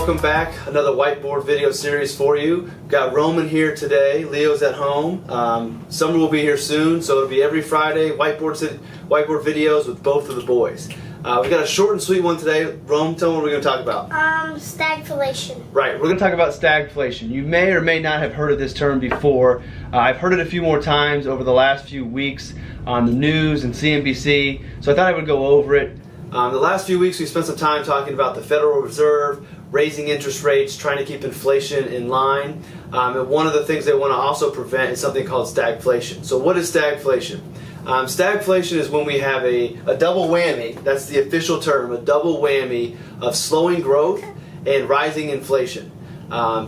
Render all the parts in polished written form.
welcome back. Another whiteboard video series for you. We've got Roman here today. Leo's at home. Summer will be here soon, so it'll be every Friday whiteboard videos with both of the boys. We've got a short and sweet one today. Rome, tell me what we're going to talk about. Stagflation. Right, we're going to talk about stagflation. You may or may not have heard of this term before. I've heard it a few more times over the last few weeks on the news and CNBC, so I thought I would go over it. The last few weeks we spent some time talking about the Federal Reserve raising interest rates, trying to keep inflation in line. And one of the things they want to also prevent is something called stagflation. So what is stagflation? Stagflation is when we have a double whammy, that's the official term, a double whammy of slowing growth and rising inflation.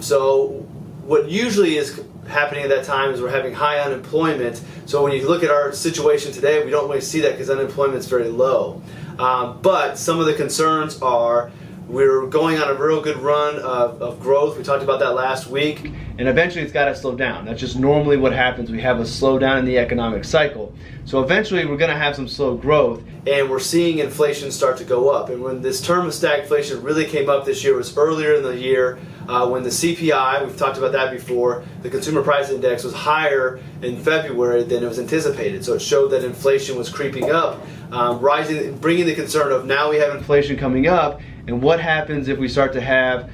So what usually is happening at that time is we're having high unemployment. So when you look at our situation today, we don't really see that because unemployment is very low. But some of the concerns are we're going on a real good run of growth. We talked about that last week. And eventually it's got to slow down. That's just normally what happens. We have a slowdown in the economic cycle. So eventually we're going to have some slow growth. And we're seeing inflation start to go up. And when this term of stagflation really came up this year was earlier in the year when the CPI, we've talked about that before, the Consumer Price Index was higher in February than it was anticipated. So it showed that inflation was creeping up, rising, bringing the concern of now we have inflation coming up, and what happens if we start to have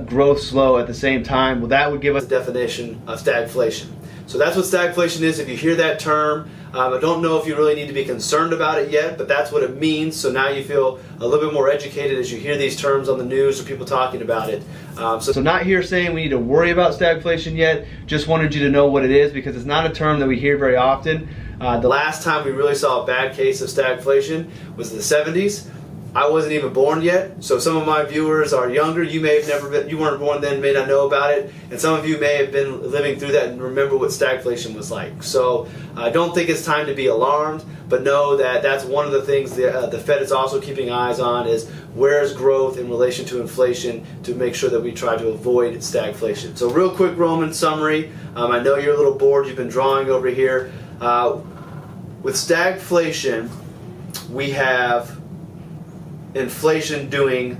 growth slow at the same time? Well, that would give us a definition of stagflation. So that's what stagflation is. If you hear that term, I don't know if you really need to be concerned about it yet, but that's what it means. So now you feel a little bit more educated as you hear these terms on the news or people talking about it. So not here saying we need to worry about stagflation yet, just wanted you to know what it is because it's not a term that we hear very often. The last time we really saw a bad case of stagflation was in the 70s. I wasn't even born yet, so some of my viewers are younger. You may have never been, you weren't born then, may not know about it, and some of you may have been living through that and remember what stagflation was like. So I don't think it's time to be alarmed, but know that that's one of the things the Fed is also keeping eyes on is where's growth in relation to inflation to make sure that we try to avoid stagflation. So real quick Roman summary. I know you're a little bored, you've been drawing over here. With stagflation, we have inflation doing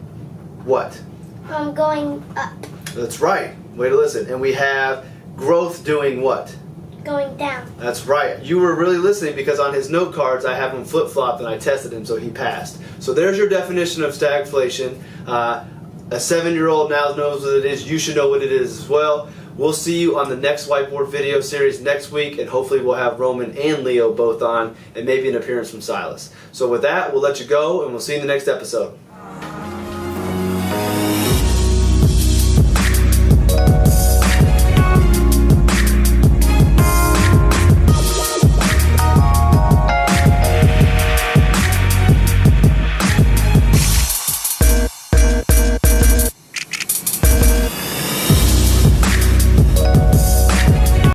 what? Going up. That's right. Way to listen. And we have growth doing what? Going down. That's right. You were really listening because on his note cards I have him flip-flopped and I tested him so he passed. So there's your definition of stagflation. A 7-year-old now knows what it is. You should know what it is as well. We'll see you on the next whiteboard video series next week, and hopefully we'll have Roman and Leo both on, and maybe an appearance from Silas. So with that, we'll let you go, and we'll see you in the next episode.